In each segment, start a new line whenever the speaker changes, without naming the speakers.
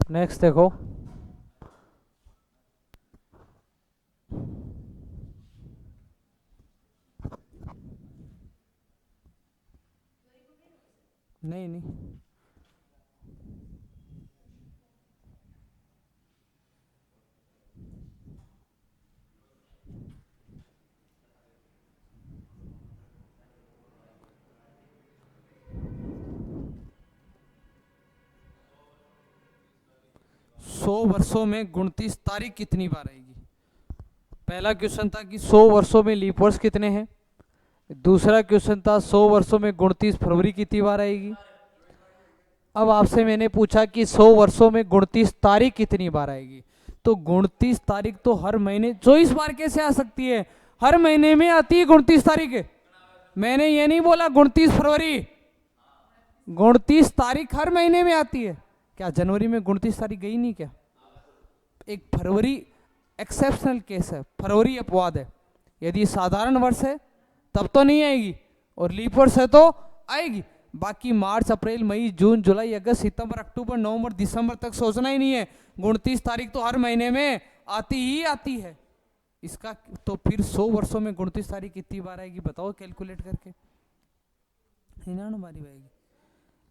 Next देखो, नहीं नहीं 100 वर्षों में 29 तारीख कितनी बार आएगी। पहला क्वेश्चन था कि 100 वर्षों में लीप वर्ष कितने हैं। दूसरा क्वेश्चन था 100 वर्षों में 29 फरवरी कितनी बार आएगी। अब आपसे मैंने पूछा कि 100 वर्षों में 29 तारीख कितनी बार आएगी। तो 29 तारीख तो हर महीने 24 बार कैसे आ सकती है, हर महीने में आती है 29 तारीख। मैंने ये नहीं बोला 29 फरवरी, 29 तारीख हर महीने में आती है। क्या जनवरी में 29 तारीख गई नहीं क्या। एक फरवरी एक्सेप्शनल केस है, फरवरी अपवाद है। यदि साधारण वर्ष है तब तो नहीं आएगी, और लीप वर्ष है तो आएगी। बाकी मार्च अप्रैल मई जून जुलाई अगस्त सितंबर अक्टूबर नवंबर दिसंबर तक सोचना ही नहीं है। 29 तारीख तो हर महीने में आती ही आती है। इसका तो फिर 100 वर्षों में 29 तारीख कितनी बार आएगी बताओ कैलकुलेट करके। हमारी आएगी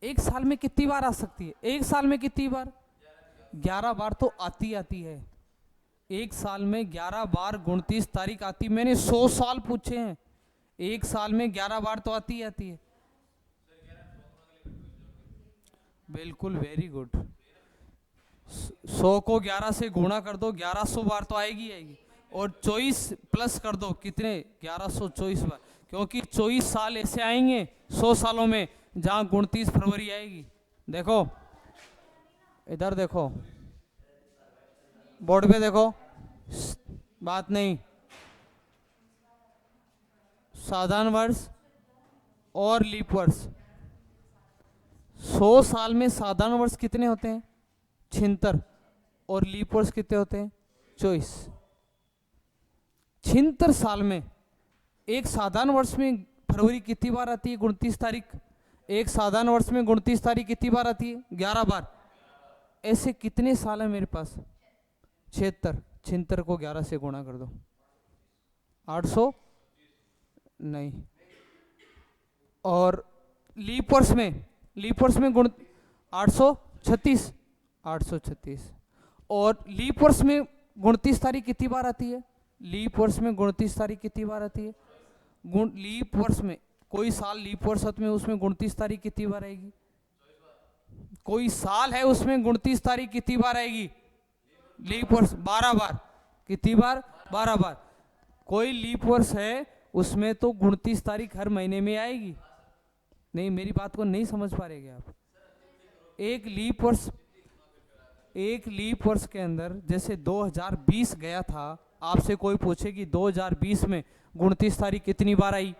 एक साल में कितनी बार आ सकती है, एक साल में कितनी बार, 11 बार तो आती आती है। एक साल में 11 बार 29 तारीख आती। मैंने 100 साल पूछे हैं, एक साल में 11 बार तो आती आती है। बिल्कुल, वेरी गुड। 100 को 11 से गुणा कर दो, 1100 बार तो आएगी आएगी। और 24 प्लस कर दो, कितने, 1124 बार। क्योंकि 24 साल ऐसे आएंगे 100 सालों में जहां 29 फरवरी आएगी। देखो इधर देखो, बोर्ड पे देखो, बात नहीं, साधारण वर्ष और लीप वर्ष। 100 साल में साधारण वर्ष कितने होते हैं, 76, और लीप वर्ष कितने होते हैं, 24। 76 साल में एक साधारण वर्ष में फरवरी कितनी बार आती है, 29 तारीख। एक साधारण वर्ष में 29 तारीख कितनी बार आती है, 11 बार। ऐसे कितने साल है मेरे पास, 76। 76 को 11 से गुणा कर दो, 800 नहीं। और लीप वर्ष में गुण 836, 836। और लीप वर्ष में 29 तारीख कितनी बार आती है, लीप वर्ष में 29 तारीख कितनी बार आती है। लीप वर्ष में कोई साल लीप वर्ष में उसमें 29 तारीख कितनी बार आएगी। कोई साल है उसमें 29 तारीख कितनी बार आएगी, लीप वर्ष 12 बार। कितनी बार, 12 बार। कोई लीप वर्ष है उसमें तो 29 तारीख हर महीने में आएगी। नहीं, मेरी बात को नहीं समझ पा रहे आप। एक लीप वर्ष के अंदर जैसे 2020 गया था, आपसे कोई पूछे कि 2020 में 29 तारीख कितनी बार आई,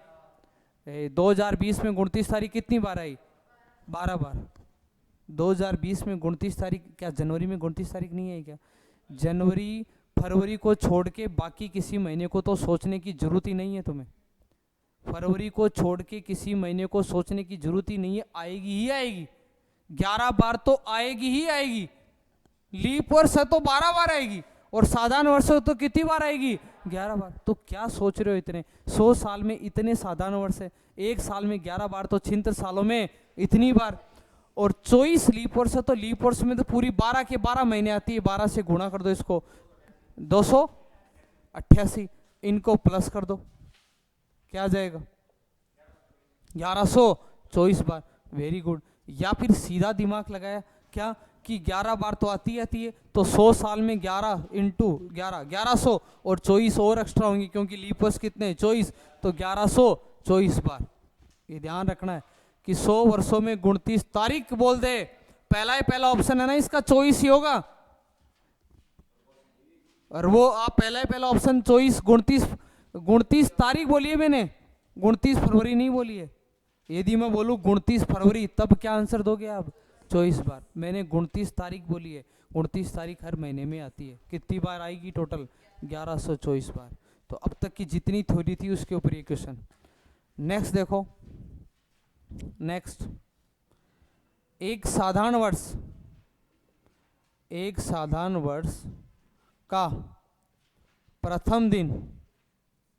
2020 में 29 तारीख कितनी बार आई, 12 बार। 2020 में 29 तारीख, क्या जनवरी में 29 तारीख नहीं आई क्या। जनवरी फरवरी को छोड़ के बाकी किसी महीने को तो सोचने की जरूरत ही नहीं है तुम्हें। फरवरी को छोड़ के किसी महीने को सोचने की जरूरत ही नहीं है, आएगी ही आएगी। 11 बार तो आएगी ही आएगी। लीप वर्ष है तो 12 बार आएगी, और साधारण वर्ष है तो कितनी बार आएगी, 11 बार। तो क्या सोच रहे हो इतने, 100 साल में इतने साधारण वर्ष है, एक साल में 11 बार, तो 76 सालों में इतनी बार। और 24 लीप वर्ष है तो लीप वर्ष में तो पूरी 12 के 12 महीने आती है। 12 से गुणा कर दो इसको, 288। इनको प्लस कर दो, क्या आ जाएगा, 1124 बार। Very good. या फिर सीधा दिमाग लगाया क्या कि 11 बार तो आती है, तो 100 साल में 11 इंटू 11, 1100, और 24 और एक्स्ट्रा होंगी क्योंकि लीप वर्ष कितने, 24, तो 1124 बार। ये ध्यान रखना है कि 100 वर्षों में 29 तारीख बोल दे, पहला ऑप्शन है ना इसका 24 ही होगा। और वो आप पहला ऑप्शन 24 29 तारीख बोलिए, मैंने 29 फरवरी नहीं बोली है। यदि मैं बोलूँ 29 फरवरी तब क्या आंसर दोगे आप, 24 बार। मैंने 29 तारीख बोली है, 29 तारीख हर महीने में आती है। कितनी बार आएगी टोटल, 1124 बार। तो अब तक की जितनी थ्योरी थी उसके ऊपर ये क्वेश्चन। नेक्स्ट देखो, नेक्स्ट, एक साधारण वर्ष एक साधारण वर्ष का प्रथम दिन,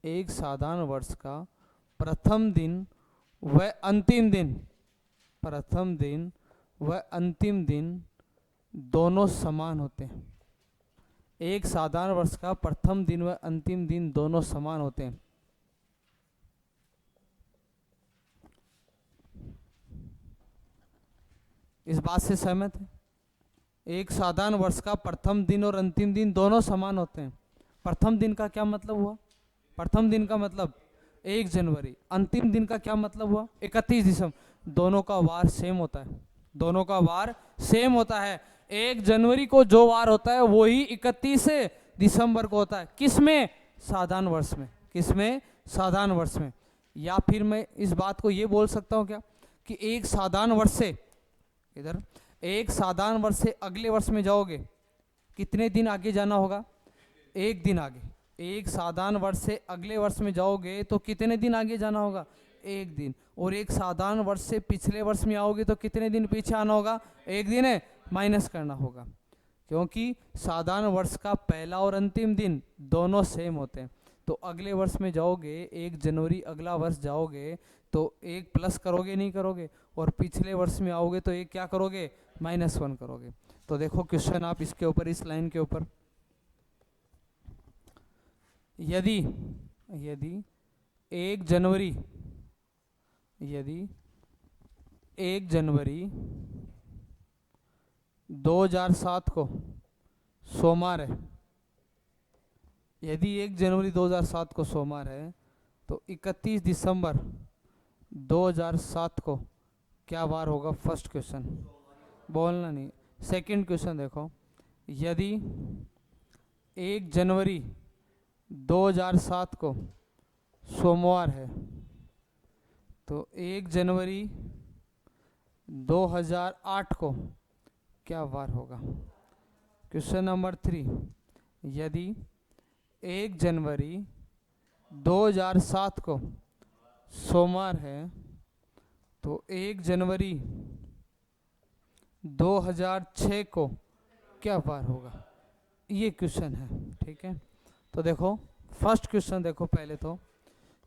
एक साधारण वर्ष का प्रथम दिन व अंतिम दिन, प्रथम दिन व अंतिम दिन दोनों समान होते हैं। एक साधारण वर्ष का प्रथम दिन व अंतिम दिन दोनों समान होते हैं। इस बात से सहमत है? एक साधारण वर्ष का प्रथम दिन और अंतिम दिन दोनों समान होते हैं। प्रथम दिन का क्या मतलब हुआ? प्रथम दिन का मतलब 1 जनवरी। अंतिम दिन का क्या मतलब हुआ? 31 दिसंबर। दोनों का वार सेम होता है, दोनों का वार सेम होता है। 1 जनवरी को जो वार होता है वही 31 दिसंबर को होता है। किसमें? साधारण वर्ष में। किसमें? साधारण वर्ष में। या फिर मैं इस बात को ये बोल सकता हूँ क्या कि एक साधारण वर्ष से इधर, एक साधारण वर्ष से अगले वर्ष में जाओगे कितने दिन आगे जाना होगा? 1 दिन आगे। एक साधारण वर्ष से अगले वर्ष में जाओगे तो कितने दिन आगे जाना होगा? 1 दिन। और एक साधारण वर्ष से पिछले वर्ष में आओगे तो कितने दिन पीछे आना होगा? 1 दिन है, माइनस करना होगा, क्योंकि साधारण वर्ष का पहला और अंतिम दिन दोनों सेम होते हैं। तो अगले वर्ष में जाओगे 1 जनवरी अगला वर्ष जाओगे तो 1 प्लस करोगे, नहीं करोगे? और पिछले वर्ष में आओगे तो 1 क्या करोगे? -1 करोगे। तो देखो क्वेश्चन आप इसके ऊपर, इस लाइन के ऊपर, यदि 1 जनवरी, यदि 1 जनवरी 2007 को सोमवार है, यदि 1 जनवरी 2007 को सोमवार है तो 31 दिसंबर 2007 को क्या वार होगा? फर्स्ट क्वेश्चन, बोलना नहीं। सेकंड क्वेश्चन देखो, यदि 1 जनवरी 2007 को सोमवार है तो 1 जनवरी 2008 को क्या वार होगा? क्वेश्चन नंबर 3, यदि 1 जनवरी 2007 को सोमवार है तो 1 जनवरी 2006 को क्या वार होगा? ये क्वेश्चन है, ठीक है। तो देखो फर्स्ट क्वेश्चन देखो पहले तो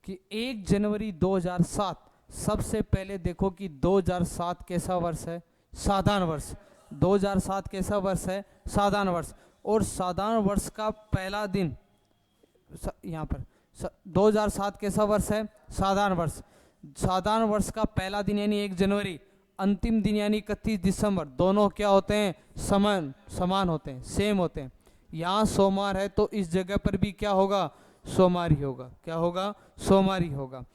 कि 1 जनवरी 2007, सबसे पहले देखो कि 2007 कैसा वर्ष है? साधारण वर्ष। 2007 कैसा वर्ष है? साधारण वर्ष। और साधारण वर्ष का पहला दिन यहाँ पर 2007 कैसा वर्ष है? साधारण वर्ष। साधारण वर्ष का पहला दिन यानी 1 जनवरी, अंतिम दिन यानी 31 दिसंबर, दोनों क्या होते हैं? समान होते हैं, सेम होते हैं। यहाँ सोमवार है तो इस जगह पर भी क्या होगा? सोमवार ही होगा। क्या होगा? सोमवार ही होगा।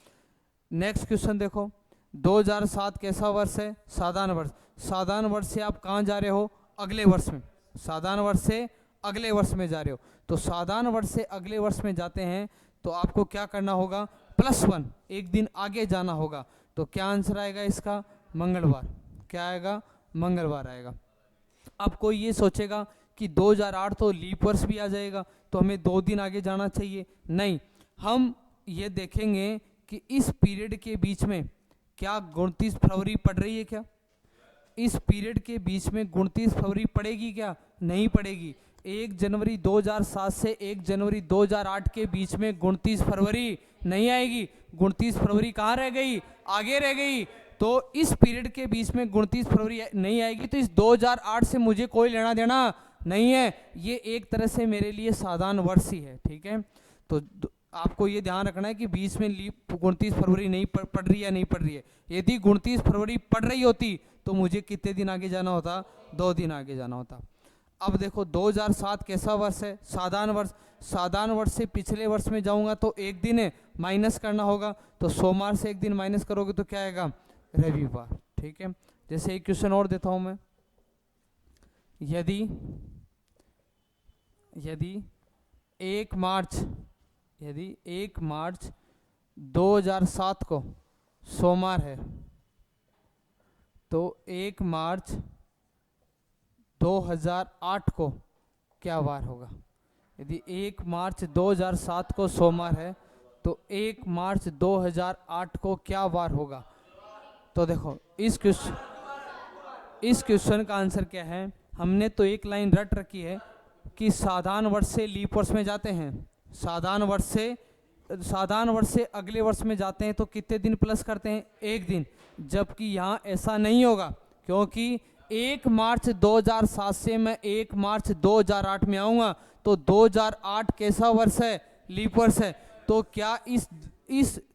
नेक्स्ट क्वेश्चन देखो, 2007 कैसा वर्ष है? साधारण वर्ष। साधारण वर्ष से आप कहाँ जा रहे हो? अगले वर्ष में। साधारण वर्ष से अगले वर्ष में जा रहे हो, तो साधारण वर्ष से अगले वर्ष में जाते हैं तो आपको क्या करना होगा? +1, 1 दिन आगे जाना होगा। तो क्या आंसर आएगा इसका? मंगलवार। क्या आएगा? मंगलवार आएगा। अब कोई ये सोचेगा कि 2008 तो लीप वर्ष भी आ जाएगा तो हमें 2 दिन आगे जाना चाहिए। नहीं, हम ये देखेंगे कि इस पीरियड के बीच में क्या 29 फरवरी पड़ रही है क्या? इस पीरियड के बीच में 29 फरवरी पड़ेगी क्या? नहीं पड़ेगी। 1 जनवरी 2007 से 1 जनवरी 2008 के बीच में 29 फरवरी नहीं आएगी। 29 फरवरी कहाँ रह गई? आगे रह गई। तो इस पीरियड के बीच में 29 फरवरी नहीं आएगी तो इस 2008 से मुझे कोई लेना देना नहीं है। ये एक तरह से मेरे लिए साधारण वर्ष ही है, ठीक है। तो आपको ये ध्यान रखना है कि बीच में लीप 29 फरवरी नहीं पड़ रही है, नहीं पड़ रही है। यदि 29 फरवरी पड़ रही होती तो मुझे कितने दिन आगे जाना होता? 2 दिन आगे जाना होता। अब देखो 2007 कैसा वर्ष है? साधारण वर्ष। साधारण वर्ष से पिछले वर्ष में जाऊंगा तो 1 दिन है, माइनस करना होगा। तो सोमवार से 1 दिन माइनस करोगे तो क्या आएगा? रविवार, ठीक है। जैसे एक क्वेश्चन और देता हूं मैं, यदि 1 मार्च 2007 को सोमवार है तो 1 मार्च 2008 को क्या वार होगा? यदि 1 मार्च 2007 को सोमवार है तो 1 मार्च 2008 को क्या वार होगा? तो देखो इस क्वेश्चन का आंसर क्या है? हमने तो एक लाइन रट रखी है कि साधारण वर्ष से लीप वर्ष में जाते हैं, साधारण वर्ष से अगले वर्ष में जाते हैं तो कितने दिन प्लस करते हैं, एक दिन। जबकि यहाँ ऐसा नहीं होगा, क्योंकि 1 मार्च 2007 से मैं 1 मार्च 2008 में आऊँगा, तो 2008 कैसा वर्ष है, लीप वर्ष है। तो क्या इस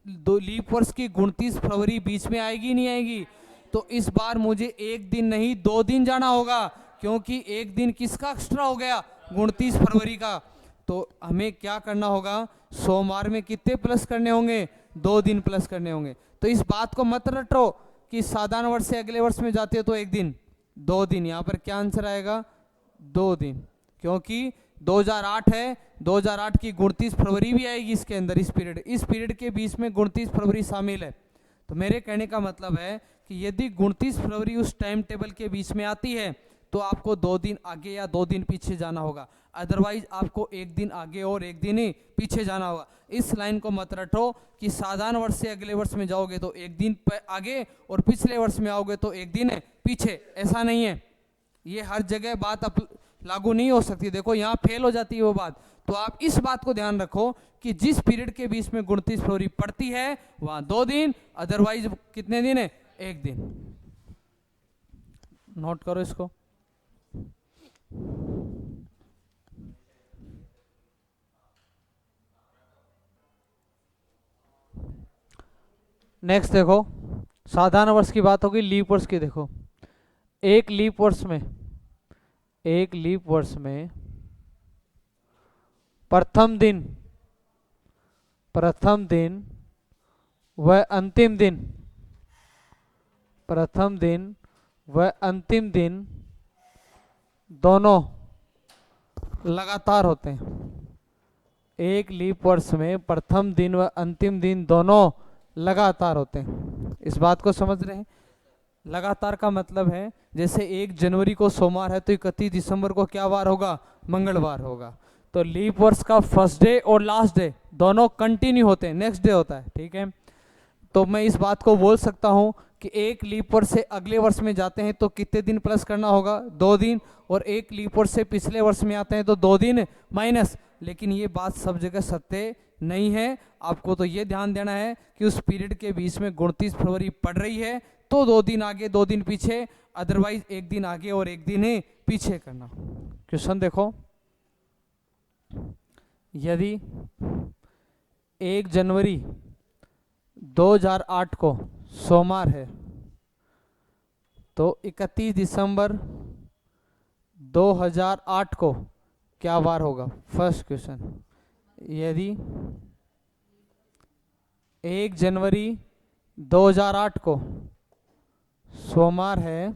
लीप वर्ष की 29 फरवरी बीच में आएगी, नहीं आएगी? तो इस बार मुझे एक दिन नहीं 2 दिन जाना होगा, क्योंकि एक दिन किसका एक्स्ट्रा हो गया, 29 फरवरी का। तो हमें क्या करना होगा, सोमवार में कितने प्लस करने होंगे, 2 दिन प्लस करने होंगे। तो इस बात को मत रटो कि साधारण वर्ष से अगले वर्ष में जाते हो तो एक दिन, 2 दिन। यहाँ पर क्या आंसर आएगा, 2 दिन, क्योंकि 2008 है, 2008 की 29 फरवरी भी आएगी इसके अंदर, इस पीरियड के बीच में 29 फरवरी शामिल है। तो मेरे कहने का मतलब है कि यदि 29 फरवरी उस टाइम टेबल के बीच में आती है तो आपको 2 दिन आगे या 2 दिन पीछे जाना होगा, अदरवाइज आपको एक दिन आगे और एक दिन ही पीछे जाना होगा। इस लाइन को मत रटो कि साधारण वर्ष से अगले वर्ष में जाओगे तो एक दिन आगे और पिछले वर्ष में आओगे तो एक दिन पीछे, ऐसा नहीं है। ये हर जगह बात लागू नहीं हो सकती। देखो यहाँ फेल हो जाती है वो बात। तो आप इस बात को ध्यान रखो कि जिस पीरियड के बीच में 29 फरवरी पड़ती है वहां 2 दिन, अदरवाइज कितने दिन है, एक दिन। नोट करो इसको। नेक्स्ट देखो, साधारण वर्ष की बात होगी, लीप वर्ष की देखो। एक लीप वर्ष में प्रथम दिन व अंतिम दिन दोनों लगातार होते हैं। एक लीप वर्ष में प्रथम दिन व अंतिम दिन दोनों लगातार होते हैं। इस बात को समझ रहे हैं? लगातार का मतलब है जैसे 1 जनवरी को सोमवार है तो 31 दिसंबर को क्या वार होगा, मंगलवार होगा। तो लीप वर्ष का फर्स्ट डे और लास्ट डे दोनों कंटिन्यू होते हैं, नेक्स्ट डे होता है, ठीक है। तो मैं इस बात को बोल सकता हूं कि एक लीप वर्ष से अगले वर्ष में जाते हैं तो कितने दिन प्लस करना होगा, 2 दिन, और एक लीप वर्ष से पिछले वर्ष में आते हैं तो 2 दिन माइनस। लेकिन ये बात सब जगह सत्य नहीं है। आपको तो ये ध्यान देना है कि उस पीरियड के बीच में 29 फरवरी पड़ रही है तो 2 दिन आगे 2 दिन पीछे, अदरवाइज एक दिन आगे और एक दिन पीछे करना। क्वेश्चन देखो, यदि 1 जनवरी 2008 को सोमवार है तो 31 दिसंबर 2008 को क्या वार होगा। फर्स्ट क्वेश्चन, यदि 1 जनवरी 2008 को सोमवार है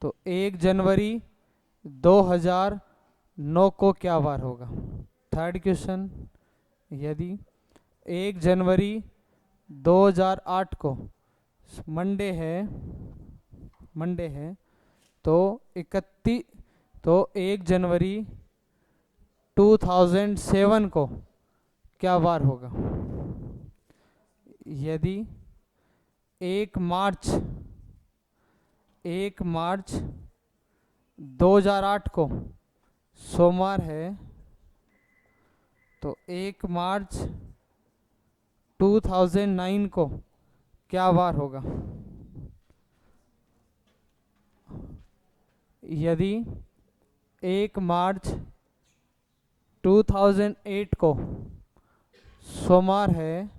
तो 1 जनवरी 2009 को क्या वार होगा। थर्ड क्वेश्चन, यदि 1 जनवरी 2008 को मंडे है तो 1 जनवरी 2007 को क्या वार होगा। यदि 1 मार्च 2008 को सोमवार है तो 1 मार्च 2009 को क्या वार होगा। यदि 1 मार्च 2008 को सोमवार है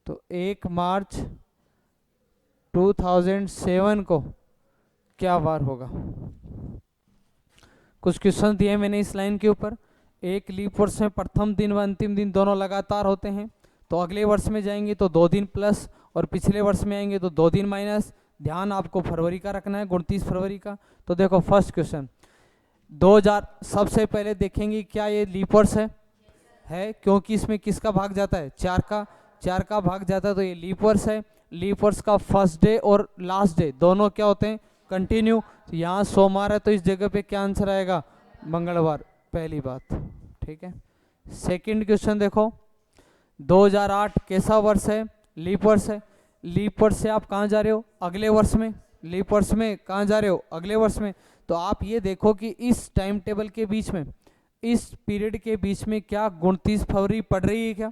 तो 1 मार्च 2007 को क्या वार होगा। कुछ क्वेश्चन दिए मैंने इस लाइन के ऊपर। एक लीप वर्ष में प्रथम दिन व अंतिम दिन दोनों लगातार होते हैं, तो अगले वर्ष में जाएंगे तो 2 दिन प्लस, और पिछले वर्ष में आएंगे तो 2 दिन माइनस। ध्यान आपको फरवरी का रखना है, 29 फरवरी का। तो देखो फर्स्ट क्वेश्चन, 2000 सबसे पहले देखेंगे क्या ये लीप वर्ष है, क्योंकि इसमें किसका भाग जाता है, 4 का भाग जाता है, तो ये लीप वर्ष है। लीप वर्ष का फर्स्ट डे और लास्ट डे दोनों क्या होते हैं, कंटिन्यू। तो यहाँ सोमवार है तो इस जगह पे क्या आंसर आएगा, मंगलवार, पहली बात, ठीक है। सेकंड क्वेश्चन देखो, 2008 कैसा वर्ष है, लीप वर्ष है। लीप वर्ष से आप कहाँ जा रहे हो, अगले वर्ष में, लीप वर्ष में कहाँ जा रहे हो, अगले वर्ष में। तो आप ये देखो कि इस टाइम टेबल के बीच में, इस पीरियड के बीच में क्या 29 फरवरी पड़ रही है क्या?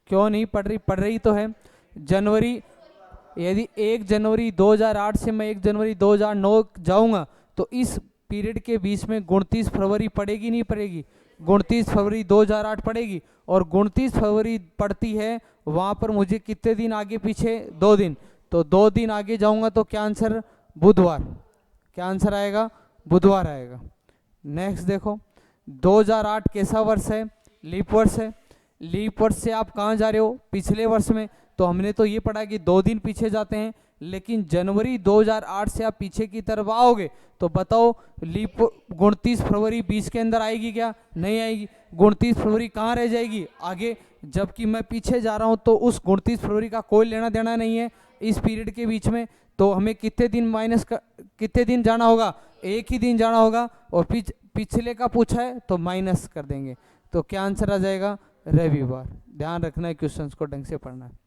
क्यों नहीं पड़ रही? पड़ रही तो है। जनवरी, यदि 1 जनवरी 2008 से मैं 1 जनवरी 2009 जाऊंगा तो इस पीरियड के बीच में 29 फरवरी पड़ेगी नहीं पड़ेगी? 29 फरवरी 2008 पड़ेगी। और 29 फरवरी पड़ती है, वहां पर मुझे कितने दिन आगे पीछे? 2 दिन। तो 2 दिन आगे जाऊंगा तो क्या आंसर? बुधवार। क्या आंसर आएगा? बुधवार आएगा। नेक्स्ट देखो, 2008 कैसा वर्ष है? लीप वर्ष है। लीप वर्ष से आप कहाँ जा रहे हो? पिछले वर्ष में। तो हमने तो ये पढ़ा कि 2 दिन पीछे जाते हैं, लेकिन जनवरी 2008 से आप पीछे की तरफ आओगे तो बताओ लीप 29 फरवरी 20 के अंदर आएगी क्या? नहीं आएगी। 29 फरवरी कहाँ रह जाएगी? आगे। जबकि मैं पीछे जा रहा हूँ तो उस 29 फरवरी का कोई लेना देना नहीं है इस पीरियड के बीच में। तो हमें कितने दिन माइनस कर, कितने दिन जाना होगा? एक ही दिन जाना होगा। और पिछले का पूछा है तो माइनस कर देंगे। तो क्या आंसर आ जाएगा? रविवार। ध्यान रखना है, क्वेश्चंस को ढंग से पढ़ना है।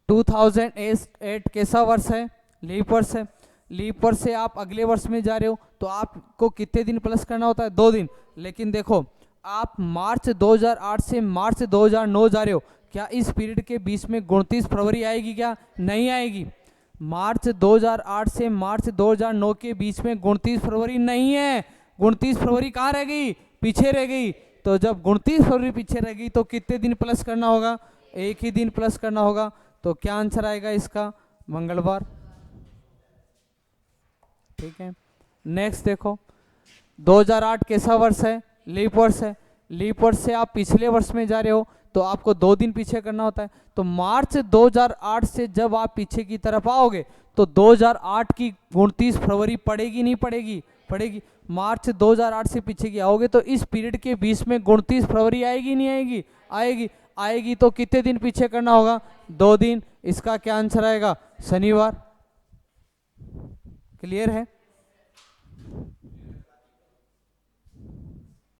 2008 कैसा वर्ष है? लीप वर्ष है। लीप वर्ष से आप अगले वर्ष में जा रहे हो तो आपको कितने दिन प्लस करना होता है? 2 दिन। लेकिन देखो, आप मार्च 2008 से मार्च 2009 जा रहे हो, क्या इस पीरियड के बीच में 29 फरवरी आएगी क्या? नहीं आएगी। मार्च 2008 से मार्च 2009 के बीच में 29 फरवरी नहीं है। 29 फरवरी कहाँ रह गई? पीछे रह गई। तो जब 29 फरवरी पीछे रह गई तो कितने दिन प्लस करना होगा? एक ही दिन प्लस करना होगा। तो क्या आंसर आएगा इसका? मंगलवार। ठीक है। नेक्स्ट देखो, 2008 कैसा वर्ष है? लीप वर्ष है। लीप वर्ष से आप पिछले वर्ष में जा रहे हो तो आपको 2 दिन पीछे करना होता है। तो मार्च 2008 से जब आप पीछे की तरफ आओगे तो 2008 की 29 फरवरी पड़ेगी नहीं पड़ेगी? पड़ेगी। मार्च 2008 से पीछे की आओगे तो इस पीरियड के बीच में 29 फरवरी आएगी नहीं आएगी? आएगी। आएगी तो कितने दिन पीछे करना होगा? 2 दिन। इसका क्या आंसर आएगा? शनिवार। क्लियर है?